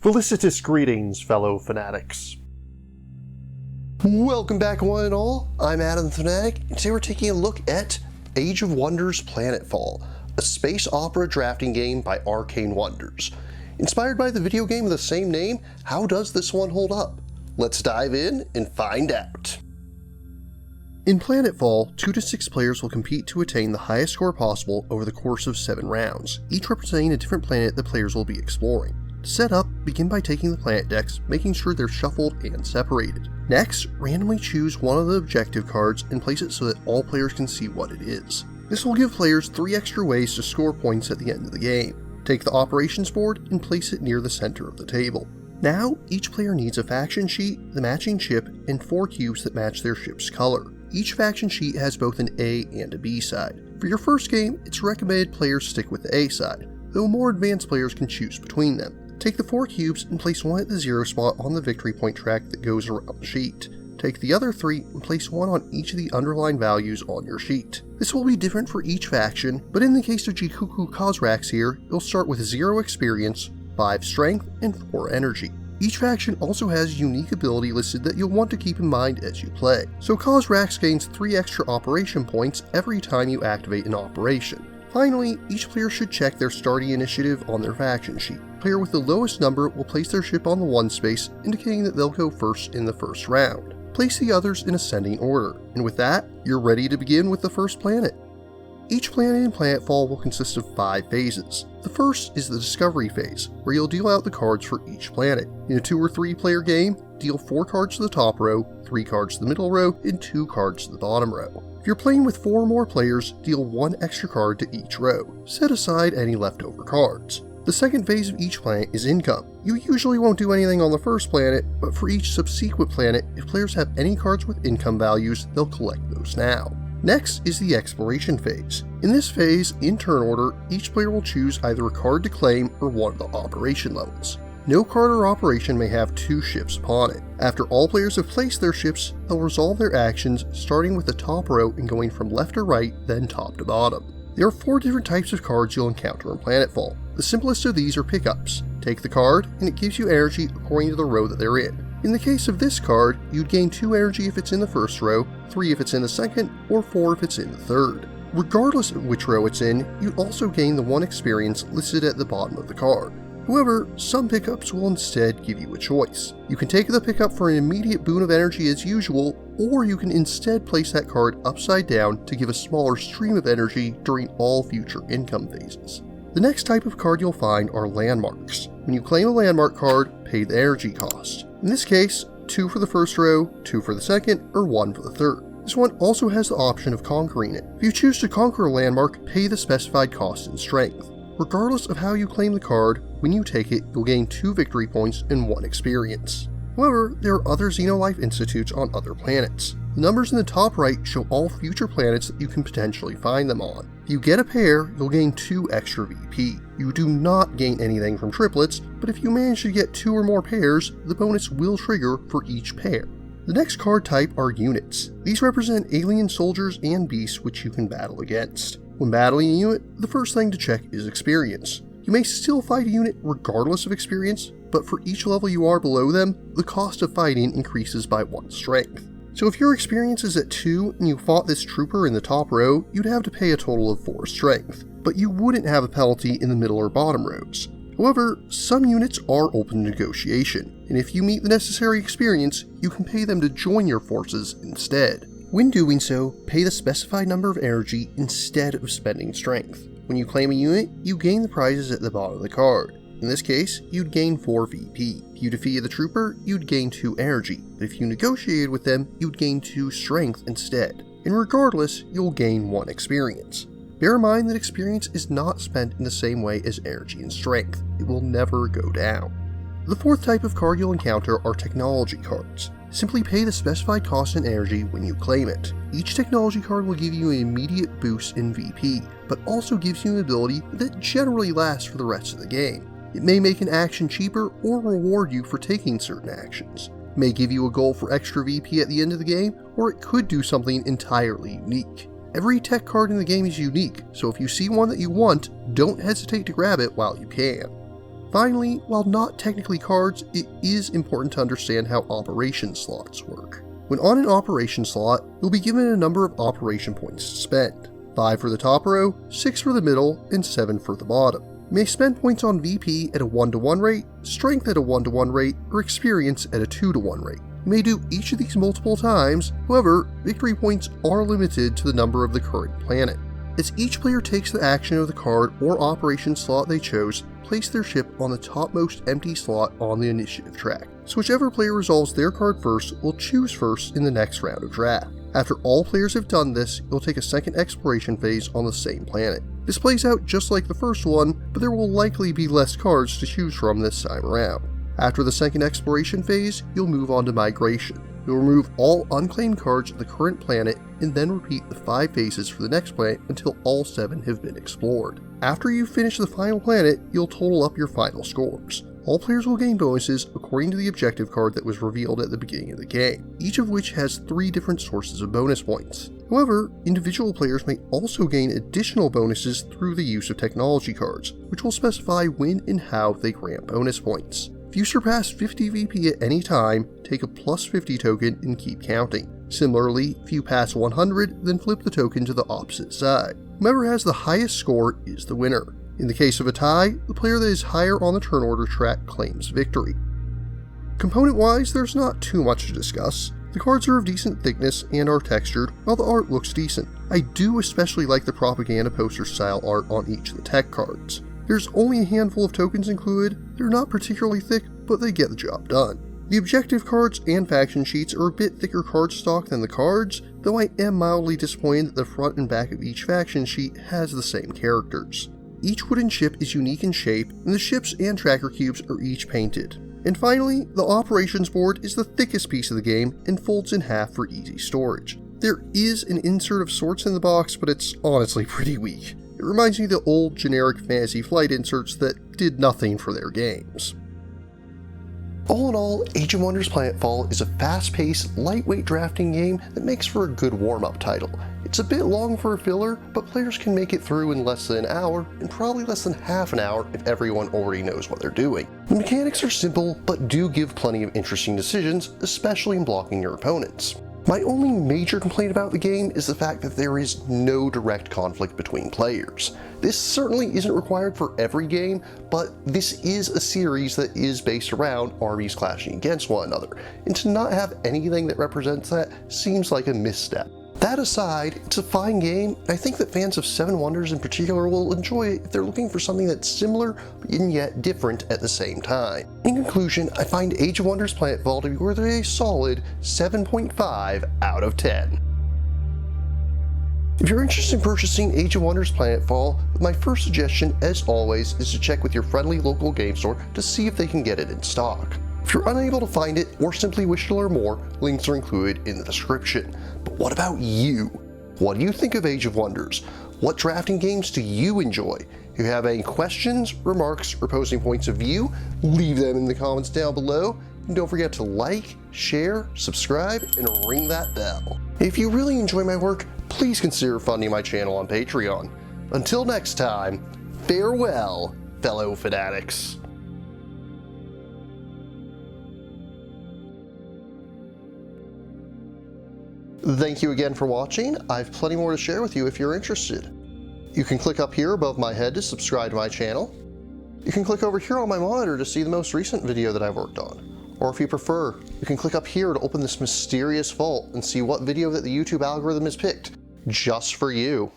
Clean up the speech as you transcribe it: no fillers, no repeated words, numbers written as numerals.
Felicitous greetings, fellow fanatics. Welcome back, one and all. I'm Adam the Fanatic, and today we're taking a look at Age of Wonders Planetfall, a space opera drafting game by Arcane Wonders. Inspired by the video game of the same name, how does this one hold up? Let's dive in and find out. In Planetfall, 2 to 6 players will compete to attain the highest score possible over the course of 7 rounds, each representing a different planet the players will be exploring. To set up, begin by taking the planet decks, making sure they're shuffled and separated. Next, randomly choose one of the objective cards and place it so that all players can see what it is. This will give players 3 extra ways to score points at the end of the game. Take the operations board and place it near the center of the table. Now, each player needs a faction sheet, the matching chip, and 4 cubes that match their ship's color. Each faction sheet has both an A and a B side. For your first game, it's recommended players stick with the A side, though more advanced players can choose between them. Take the 4 cubes and place one at the 0 spot on the victory point track that goes around the sheet. Take the other 3 and place one on each of the underlined values on your sheet. This will be different for each faction, but in the case of Jikuku Kozrax here, you'll start with 0 experience, 5 strength, and 4 energy. Each faction also has a unique ability listed that you'll want to keep in mind as you play. So Kozrax gains 3 extra operation points every time you activate an operation. Finally, each player should check their starting initiative on their faction sheet. The player with the lowest number will place their ship on the 1 space, indicating that they'll go first in the first round. Place the others in ascending order, and with that, you're ready to begin with the first planet. Each planet in Planetfall will consist of 5 phases. The first is the Discovery phase, where you'll deal out the cards for each planet. In a 2 or 3 player game, deal 4 cards to the top row, 3 cards to the middle row, and 2 cards to the bottom row. If you're playing with 4 or more players, deal 1 extra card to each row. Set aside any leftover cards. The second phase of each planet is Income. You usually won't do anything on the first planet, but for each subsequent planet, if players have any cards with income values, they'll collect those now. Next is the Exploration phase. In this phase, in turn order, each player will choose either a card to claim or one of the operation levels. No card or operation may have 2 ships upon it. After all players have placed their ships, they'll resolve their actions, starting with the top row and going from left to right, then top to bottom. There are 4 different types of cards you'll encounter in Planetfall. The simplest of these are pickups. Take the card, and it gives you energy according to the row that they're in. In the case of this card, you'd gain 2 energy if it's in the first row, 3 if it's in the second, or 4 if it's in the third. Regardless of which row it's in, you'd also gain the 1 experience listed at the bottom of the card. However, some pickups will instead give you a choice. You can take the pickup for an immediate boon of energy as usual, or you can instead place that card upside down to give a smaller stream of energy during all future income phases. The next type of card you'll find are landmarks. When you claim a landmark card, pay the energy cost. In this case, 2 for the first row, 2 for the second, or 1 for the third. This one also has the option of conquering it. If you choose to conquer a landmark, pay the specified cost in strength. Regardless of how you claim the card, when you take it, you'll gain 2 victory points and 1 experience. However, there are other Xenolife Institutes on other planets. The numbers in the top right show all future planets that you can potentially find them on. If you get a pair, you'll gain 2 extra VP. You do not gain anything from triplets, but if you manage to get 2 or more pairs, the bonus will trigger for each pair. The next card type are units. These represent alien soldiers and beasts which you can battle against. When battling a unit, the first thing to check is experience. You may still fight a unit regardless of experience, but for each level you are below them, the cost of fighting increases by 1 strength. So if your experience is at 2 and you fought this trooper in the top row, you'd have to pay a total of 4 strength, but you wouldn't have a penalty in the middle or bottom rows. However, some units are open to negotiation, and if you meet the necessary experience, you can pay them to join your forces instead. When doing so, pay the specified number of energy instead of spending strength. When you claim a unit, you gain the prizes at the bottom of the card. In this case, you'd gain 4 VP. If you defeated the trooper, you'd gain 2 energy, but if you negotiated with them, you'd gain 2 strength instead. And regardless, you'll gain 1 experience. Bear in mind that experience is not spent in the same way as energy and strength. It will never go down. The 4th type of card you'll encounter are technology cards. Simply pay the specified cost in energy when you claim it. Each technology card will give you an immediate boost in VP, but also gives you an ability that generally lasts for the rest of the game. It may make an action cheaper or reward you for taking certain actions. It may give you a goal for extra VP at the end of the game, or it could do something entirely unique. Every tech card in the game is unique, so if you see one that you want, don't hesitate to grab it while you can. Finally, while not technically cards, it is important to understand how operation slots work. When on an operation slot, you'll be given a number of operation points to spend. 5 for the top row, 6 for the middle, and 7 for the bottom. You may spend points on VP at a 1-to-1 rate, Strength at a 1-to-1 rate, or Experience at a 2-to-1 rate. You may do each of these multiple times, however, victory points are limited to the number of the current planet. As each player takes the action of the card or operation slot they chose, place their ship on the topmost empty slot on the initiative track. So whichever player resolves their card first will choose first in the next round of draft. After all players have done this, you'll take a second exploration phase on the same planet. This plays out just like the first one, but there will likely be less cards to choose from this time around. After the second exploration phase, you'll move on to migration. You'll remove all unclaimed cards of the current planet and then repeat the 5 phases for the next planet until all 7 have been explored. After you finish the final planet, you'll total up your final scores. All players will gain bonuses according to the objective card that was revealed at the beginning of the game, each of which has 3 different sources of bonus points. However, individual players may also gain additional bonuses through the use of technology cards, which will specify when and how they grant bonus points. If you surpass 50 VP at any time, take a plus 50 token and keep counting. Similarly, if you pass 100, then flip the token to the opposite side. Whoever has the highest score is the winner. In the case of a tie, the player that is higher on the turn order track claims victory. Component-wise, there's not too much to discuss. The cards are of decent thickness and are textured, while the art looks decent. I do especially like the propaganda poster style art on each of the tech cards. There's only a handful of tokens included, they're not particularly thick, but they get the job done. The objective cards and faction sheets are a bit thicker cardstock than the cards, though I am mildly disappointed that the front and back of each faction sheet has the same characters. Each wooden ship is unique in shape, and the ships and tracker cubes are each painted. And finally, the operations board is the thickest piece of the game and folds in half for easy storage. There is an insert of sorts in the box, but it's honestly pretty weak. It reminds me of the old generic Fantasy Flight inserts that did nothing for their games. All in all, Age of Wonders Planetfall is a fast-paced, lightweight drafting game that makes for a good warm-up title. It's a bit long for a filler, but players can make it through in less than an hour, and probably less than half an hour if everyone already knows what they're doing. The mechanics are simple, but do give plenty of interesting decisions, especially in blocking your opponents. My only major complaint about the game is the fact that there is no direct conflict between players. This certainly isn't required for every game, but this is a series that is based around armies clashing against one another, and to not have anything that represents that seems like a misstep. That aside, it's a fine game, and I think that fans of Seven Wonders in particular will enjoy it if they're looking for something that's similar and yet different at the same time. In conclusion, I find Age of Wonders Planetfall to be worthy of a solid 7.5 out of 10. If you're interested in purchasing Age of Wonders Planetfall, my first suggestion, as always, is to check with your friendly local game store to see if they can get it in stock. If you're unable to find it or simply wish to learn more, links are included in the description. But what about you? What do you think of Age of Wonders? What drafting games do you enjoy? If you have any questions, remarks, or opposing points of view, leave them in the comments down below. And don't forget to like, share, subscribe, and ring that bell. If you really enjoy my work, please consider funding my channel on Patreon. Until next time, farewell, fellow fanatics. Thank you again for watching. I have plenty more to share with you if you're interested. You can click up here above my head to subscribe to my channel. You can click over here on my monitor to see the most recent video that I've worked on. Or if you prefer, you can click up here to open this mysterious vault and see what video that the YouTube algorithm has picked just for you.